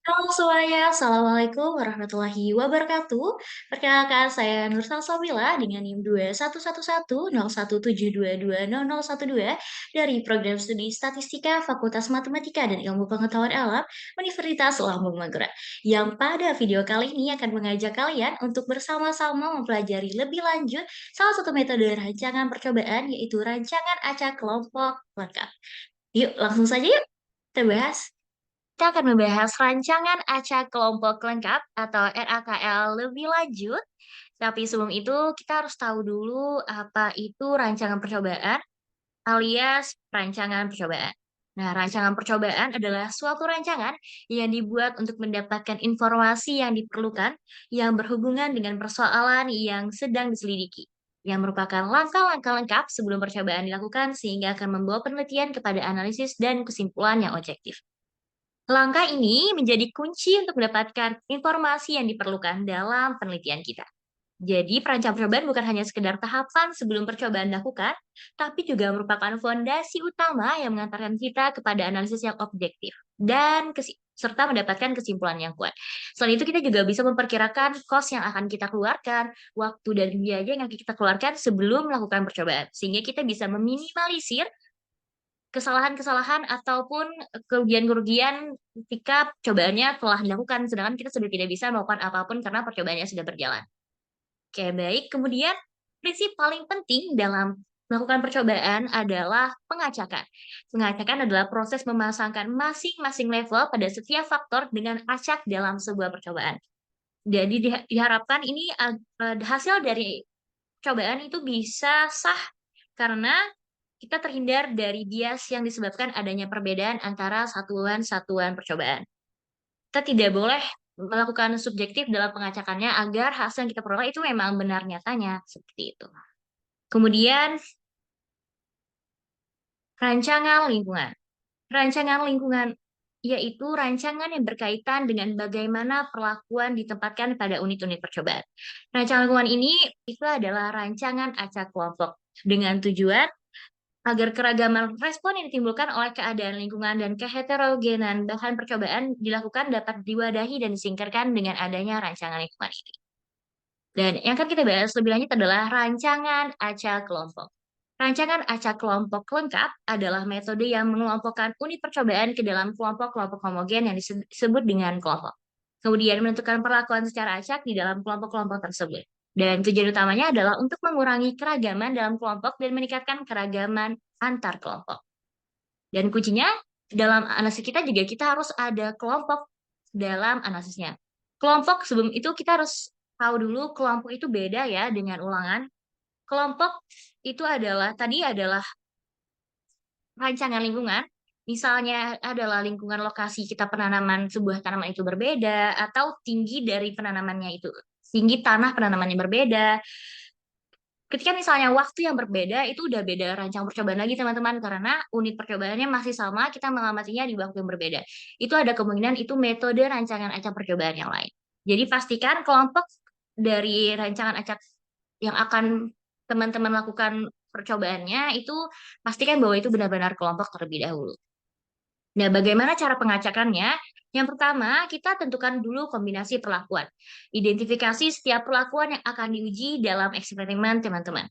Halo semuanya, Assalamualaikum warahmatullahi wabarakatuh. Perkenalkan, saya Nur Salsabila dengan NIM 2111017220012 dari Program Studi Statistika Fakultas Matematika dan Ilmu Pengetahuan Alam Universitas Lambung Mangkurat. Yang pada video kali ini akan mengajak kalian untuk bersama-sama mempelajari lebih lanjut salah satu metode rancangan percobaan, yaitu rancangan acak kelompok lengkap. Yuk, langsung saja yuk kita bahas. Kita akan membahas rancangan acak kelompok lengkap atau RAKL lebih lanjut. Tapi sebelum itu, kita harus tahu dulu apa itu rancangan percobaan alias rancangan percobaan. Nah, rancangan percobaan adalah suatu rancangan yang dibuat untuk mendapatkan informasi yang diperlukan yang berhubungan dengan persoalan yang sedang diselidiki, yang merupakan langkah-langkah lengkap sebelum percobaan dilakukan sehingga akan membawa penelitian kepada analisis dan kesimpulan yang objektif. Langkah ini menjadi kunci untuk mendapatkan informasi yang diperlukan dalam penelitian kita. Jadi, perancang percobaan bukan hanya sekedar tahapan sebelum percobaan dilakukan, tapi juga merupakan fondasi utama yang mengantarkan kita kepada analisis yang objektif dan serta mendapatkan kesimpulan yang kuat. Selain itu, kita juga bisa memperkirakan cost yang akan kita keluarkan, waktu dan biaya yang akan kita keluarkan sebelum melakukan percobaan, sehingga kita bisa meminimalisir kesalahan-kesalahan ataupun kerugian-kerugian ketika percobaannya telah dilakukan, sedangkan kita sudah tidak bisa melakukan apapun karena percobaannya sudah berjalan. Oke, baik. Kemudian, prinsip paling penting dalam melakukan percobaan adalah pengacakan. Pengacakan adalah proses memasangkan masing-masing level pada setiap faktor dengan acak dalam sebuah percobaan. Jadi diharapkan ini hasil dari percobaan itu bisa sah karena kita terhindar dari bias yang disebabkan adanya perbedaan antara satuan-satuan percobaan. Kita tidak boleh melakukan subjektif dalam pengacakannya agar hasil yang kita peroleh itu memang benar nyatanya, seperti itu. Kemudian, rancangan lingkungan. Rancangan lingkungan yaitu rancangan yang berkaitan dengan bagaimana perlakuan ditempatkan pada unit-unit percobaan. Rancangan lingkungan ini itu adalah rancangan acak kelompok dengan tujuan agar keragaman respon yang ditimbulkan oleh keadaan lingkungan dan keheterogenan bahan percobaan dilakukan dapat diwadahi dan disingkirkan dengan adanya rancangan lingkungan ini. Dan yang akan kita bahas lebih lanjut adalah rancangan acak kelompok. Rancangan acak kelompok lengkap adalah metode yang mengelompokkan unit percobaan ke dalam kelompok-kelompok homogen yang disebut dengan kelompok. Kemudian menentukan perlakuan secara acak di dalam kelompok-kelompok tersebut. Dan tujuan utamanya adalah untuk mengurangi keragaman dalam kelompok dan meningkatkan keragaman antar kelompok. Dan kuncinya dalam analisis kita juga kita harus ada kelompok dalam analisisnya. Kelompok sebelum itu kita harus tahu dulu kelompok itu beda ya dengan ulangan. Kelompok itu adalah rancangan lingkungan. Misalnya adalah lingkungan lokasi kita penanaman sebuah tanaman itu berbeda atau tinggi dari penanamannya itu, tinggi tanah penanamannya berbeda. Ketika misalnya waktu yang berbeda, itu udah beda rancang percobaan lagi teman-teman, karena unit percobaannya masih sama, kita mengamatinya di waktu yang berbeda. Itu ada kemungkinan itu metode rancangan acak percobaan yang lain. Jadi pastikan kelompok dari rancangan acak yang akan teman-teman lakukan percobaannya, itu pastikan bahwa itu benar-benar kelompok terlebih dahulu. Nah, bagaimana cara pengacakannya? Yang pertama, kita tentukan dulu kombinasi perlakuan. Identifikasi setiap perlakuan yang akan diuji dalam eksperimen teman-teman.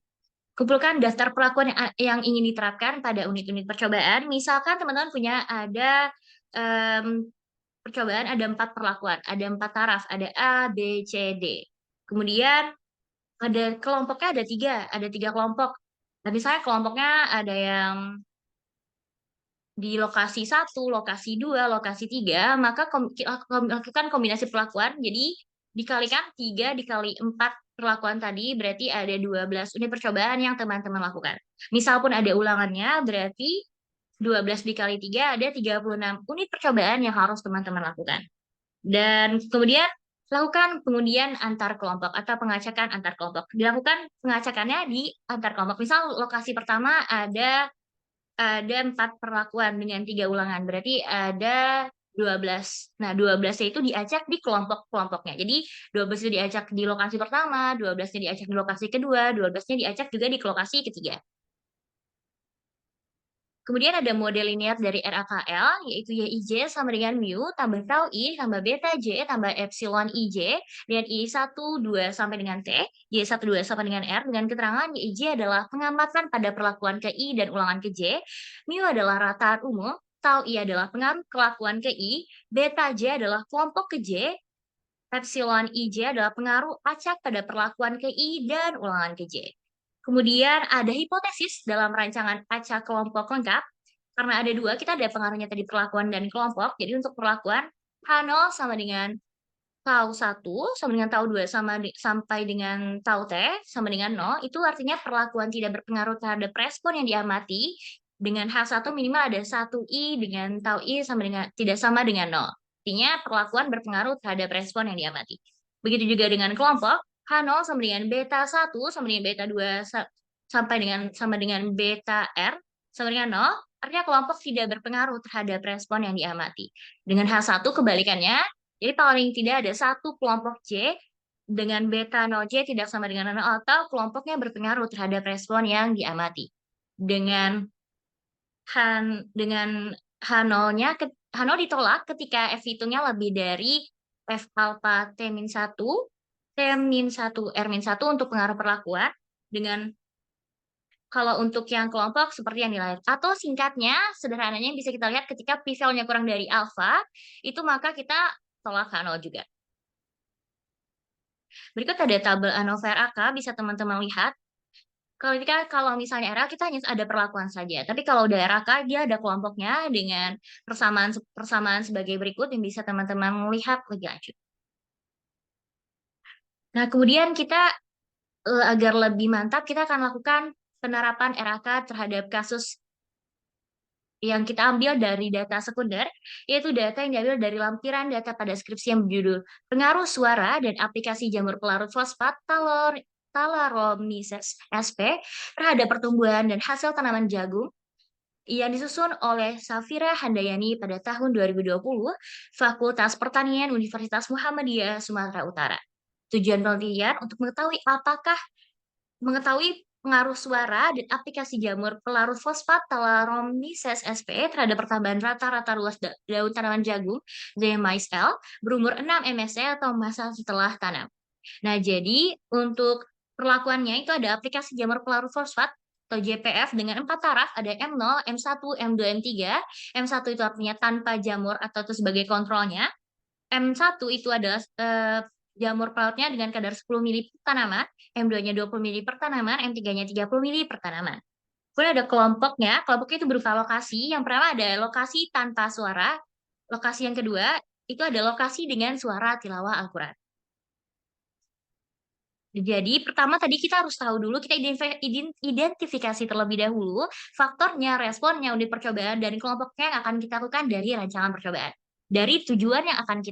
Kumpulkan daftar perlakuan yang ingin diterapkan pada unit-unit percobaan. Misalkan teman-teman punya ada percobaan ada 4 perlakuan, ada 4 taraf, ada A, B, C, D. Kemudian ada kelompoknya ada tiga kelompok. Nah, misalnya kelompoknya ada yang di lokasi satu, lokasi 2, lokasi 3, maka lakukan kombinasi perlakuan. Jadi dikalikan 3 dikali 4 perlakuan tadi berarti ada 12 unit percobaan yang teman-teman lakukan. Misal pun ada ulangannya berarti 12 dikali 3 ada 36 unit percobaan yang harus teman-teman lakukan. Dan kemudian lakukan pengundian antar kelompok atau pengacakan antar kelompok. Dilakukan pengacakannya di antar kelompok. Misal lokasi pertama ada 4 perlakuan dengan 3 ulangan, berarti ada 12. Nah, 12-nya itu diacak di kelompok-kelompoknya. Jadi, 12 itu diacak di lokasi pertama, 12-nya diacak di lokasi kedua, 12-nya diacak juga di lokasi ketiga. Kemudian ada model linear dari RAKL, yaitu YIJ sama dengan mu, tambah tau I, tambah beta J, tambah epsilon IJ, dengan I12 sampai dengan T, Y12 sampai dengan R, dengan keterangan YIJ adalah pengamatan pada perlakuan ke I dan ulangan ke J, mu adalah rataan umum, tau I adalah pengaruh kelakuan ke I, beta J adalah kelompok ke J, epsilon IJ adalah pengaruh acak pada perlakuan ke I dan ulangan ke J. Kemudian ada hipotesis dalam rancangan acak kelompok lengkap. Karena ada dua, kita ada pengaruhnya tadi perlakuan dan kelompok. Jadi untuk perlakuan, H0 sama dengan tau 1, sama dengan tau 2, sampai dengan tau T, sama dengan 0, itu artinya perlakuan tidak berpengaruh terhadap respon yang diamati. Dengan H1 minimal ada 1I dengan tau I tidak sama dengan 0. Artinya perlakuan berpengaruh terhadap respon yang diamati. Begitu juga dengan kelompok, H0 sama dengan beta 1 sama dengan beta 2 sama dengan beta R sama dengan 0, artinya kelompok tidak berpengaruh terhadap respon yang diamati. Dengan H1 kebalikannya, jadi paling tidak ada satu kelompok J dengan beta 0J tidak sama dengan 0 atau kelompoknya berpengaruh terhadap respon yang diamati. Dengan H0-nya H0 ditolak ketika F hitungnya lebih dari F alpha T-1, T-1, R-1 untuk pengaruh perlakuan. Dengan kalau untuk yang kelompok seperti yang nilai. Atau singkatnya, sederhananya bisa kita lihat ketika P-value-nya kurang dari alpha, itu maka kita tolak H0 juga. Berikut ada tabel ANOVA RAK, bisa teman-teman lihat. Kalau misalnya RA kita hanya ada perlakuan saja, tapi kalau udah RAK dia ada kelompoknya dengan persamaan sebagai berikut yang bisa teman-teman lihat lebih lanjut. Nah, kemudian kita agar lebih mantap kita akan lakukan penerapan RAK terhadap kasus yang kita ambil dari data sekunder, yaitu data yang diambil dari lampiran data pada skripsi yang berjudul Pengaruh Suara dan Aplikasi Jamur Pelarut Fosfat Thalaromyces sp terhadap pertumbuhan dan hasil tanaman jagung yang disusun oleh Safira Handayani pada tahun 2020, Fakultas Pertanian Universitas Muhammadiyah Sumatera Utara. Tujuan penelitian untuk mengetahui pengaruh suara dan aplikasi jamur pelarut fosfat Thalaromyces sp terhadap pertambahan rata-rata luas daun tanaman jagung ZMycel berumur 6 msc atau masa setelah tanam. Nah, jadi untuk perlakuannya itu ada aplikasi jamur pelarut fosfat atau JPF dengan 4 taraf, ada M0, M1, M2, M3. M1 itu artinya tanpa jamur atau itu sebagai kontrolnya. M1 itu adalah jamur pelarutnya dengan kadar 10 mili per tanaman, M2-nya 20 mili per tanaman, M3-nya 30 mili per tanaman. Kemudian ada kelompoknya itu berupa lokasi. Yang pertama ada lokasi tanpa suara. Lokasi yang kedua itu ada lokasi dengan suara tilawah Al-Quran. Jadi pertama tadi kita harus tahu dulu, kita identifikasi terlebih dahulu faktornya, responnya, unit percobaan, dan kelompoknya yang akan kita lakukan dari rancangan percobaan. Dari tujuan yang akan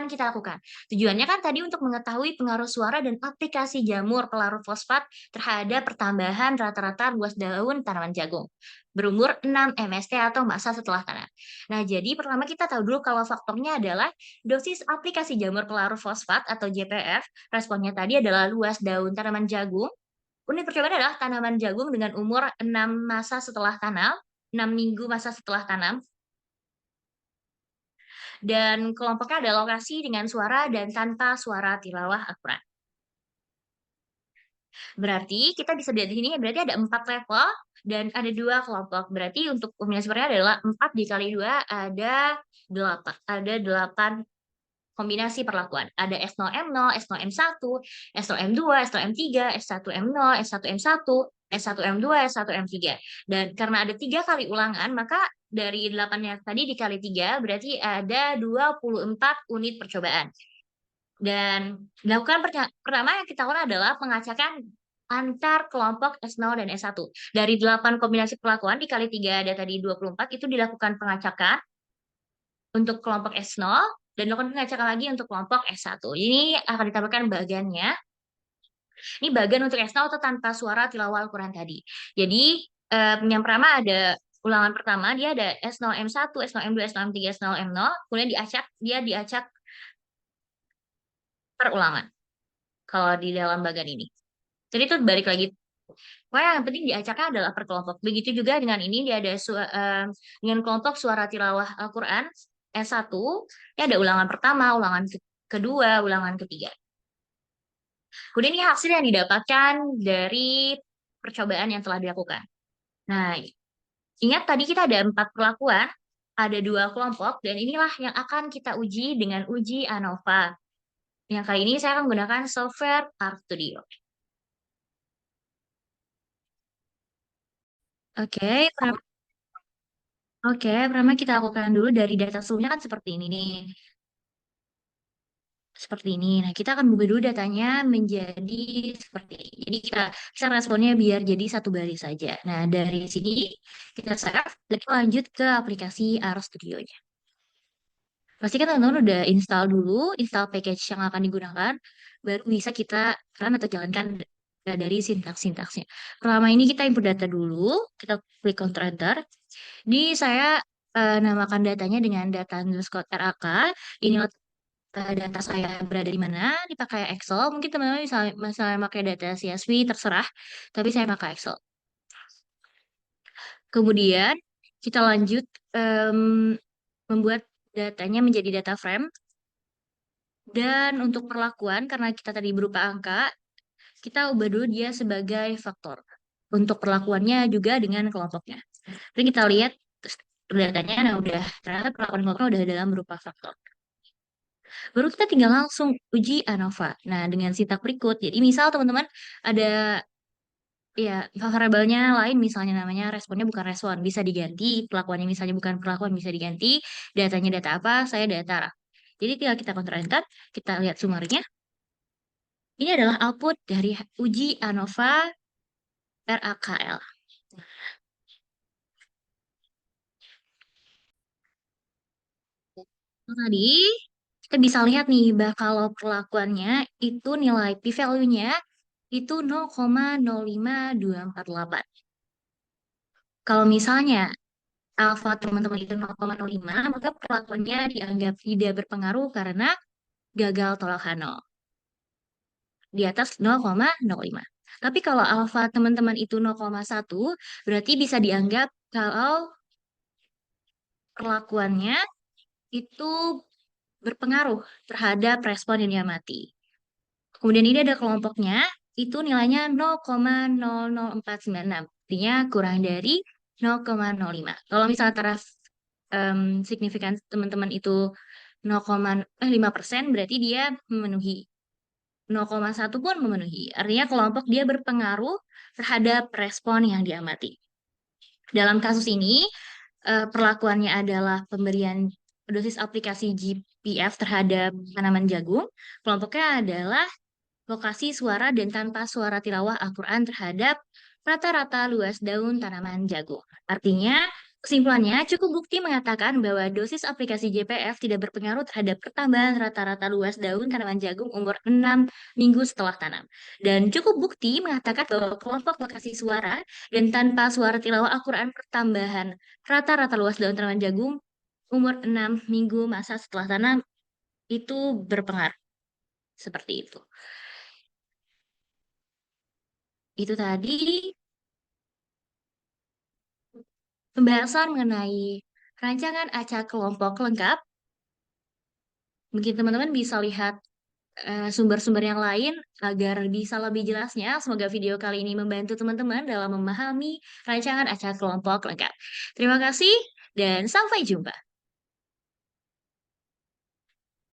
kita lakukan. Tujuannya kan tadi untuk mengetahui pengaruh suara dan aplikasi jamur pelarut fosfat terhadap pertambahan rata-rata luas daun tanaman jagung berumur 6 mst atau masa setelah tanam. Nah, jadi pertama kita tahu dulu kalau faktornya adalah dosis aplikasi jamur pelarut fosfat atau JPF. Responnya tadi adalah luas daun tanaman jagung. Unit percobaan adalah tanaman jagung dengan umur 6 masa setelah tanam, 6 minggu masa setelah tanam. Dan kelompoknya ada lokasi dengan suara dan tanpa suara tilawah Al-Quran. Berarti kita bisa lihat di sini, berarti ada 4 level dan ada 2 kelompok. Berarti untuk kombinasinya adalah 4 dikali 2 ada 8. Ada 8 kombinasi perlakuan. Ada S0M0, S0M1, S0M2, S0M3, S1M0, S1M1, S1M2, S1M3. Dan karena ada 3 kali ulangan, maka dari 8-nya tadi dikali 3, berarti ada 24 unit percobaan. Dan dilakukan pertama yang kita lakukan adalah pengacakan antar kelompok S0 dan S1. Dari 8 kombinasi perlakuan dikali 3 ada tadi 24, itu dilakukan pengacakan untuk kelompok S0 dan dilakukan pengacakan lagi untuk kelompok S1. Ini akan ditambahkan bagannya. Ini bagan untuk S0 atau tanpa suara tilawah Al-Quran tadi. Jadi yang pertama ada ulangan pertama, dia ada S0M1, S0M2, S0M3, S0M0, kemudian dia diacak per ulangan kalau di dalam bagan ini. Jadi itu balik lagi. Pokoknya yang penting diacaknya adalah per kelompok. Begitu juga dengan ini, dia ada dengan kelompok suara tilawah Al-Quran S1, ya ada ulangan pertama, ulangan kedua, ulangan ketiga. Kemudian ini hasil yang didapatkan dari percobaan yang telah dilakukan. Nah, ingat tadi kita ada 4 perlakuan, ada 2 kelompok, dan inilah yang akan kita uji dengan uji ANOVA. Yang kali ini saya akan menggunakan software RStudio. Oke, pertama kita lakukan dulu dari data sebelumnya kan seperti ini nih. Seperti ini. Nah, kita akan ubah dulu datanya menjadi seperti ini. Jadi kita responnya biar jadi satu baris saja. Nah, dari sini kita save dan kita lanjut ke aplikasi RStudio-nya. Pastikan teman-teman udah install dulu, install package yang akan digunakan, baru bisa kita run atau jalankan dari sintaks-sintaksnya. Pertama ini kita input data dulu, kita klik Ctrl Enter. Di saya namakan datanya dengan data underscore RAK. Ini data saya berada di mana, dipakai Excel. Mungkin teman-teman misalnya pakai data CSV, terserah. Tapi saya pakai Excel. Kemudian kita lanjut membuat datanya menjadi data frame. Dan untuk perlakuan, karena kita tadi berupa angka, kita ubah dulu dia sebagai faktor. Untuk perlakuannya juga dengan kelompoknya. Jadi kita lihat datanya, nah udah ternyata perlakuan kelompoknya udah dalam berupa faktor. Baru kita tinggal langsung uji ANOVA. Nah, dengan sintak berikut. Jadi misal teman-teman ada ya variabelnya lain, misalnya namanya responnya bukan respon, bisa diganti. Perlakuannya misalnya bukan perlakuan, bisa diganti. Datanya data apa, saya data. Jadi tinggal kita Ctrl Enter, kita lihat summary-nya. Ini adalah output dari uji ANOVA RAKL. Tadi kita bisa lihat nih, kalau perlakuannya itu nilai p-value-nya itu 0,05248. Kalau misalnya alfa teman-teman itu 0,05, maka perlakuannya dianggap tidak berpengaruh karena gagal tolak H0 di atas 0,05. Tapi kalau alfa teman-teman itu 0,1, berarti bisa dianggap kalau perlakuannya itu berpengaruh terhadap respon yang diamati. Kemudian ini ada kelompoknya, itu nilainya 0,00496. Artinya kurang dari 0,05. Kalau misalnya taraf signifikan teman-teman itu 0,5%, berarti dia memenuhi. 0,1 pun memenuhi. Artinya kelompok dia berpengaruh terhadap respon yang diamati. Dalam kasus ini, perlakuannya adalah pemberian dosis aplikasi GPF terhadap tanaman jagung. Kelompoknya adalah lokasi suara dan tanpa suara tilawah Al-Quran terhadap rata-rata luas daun tanaman jagung. Artinya, kesimpulannya cukup bukti mengatakan bahwa dosis aplikasi JPF tidak berpengaruh terhadap pertambahan rata-rata luas daun tanaman jagung umur 6 minggu setelah tanam. Dan cukup bukti mengatakan bahwa kelompok lokasi suara dan tanpa suara tilawah Al-Quran pertambahan rata-rata luas daun tanaman jagung umur 6 minggu masa setelah tanam itu berpengaruh. Seperti itu. Itu tadi pembahasan mengenai rancangan acak kelompok lengkap. Mungkin teman-teman bisa lihat sumber-sumber yang lain agar bisa lebih jelasnya. Semoga video kali ini membantu teman-teman dalam memahami rancangan acak kelompok lengkap. Terima kasih dan sampai jumpa.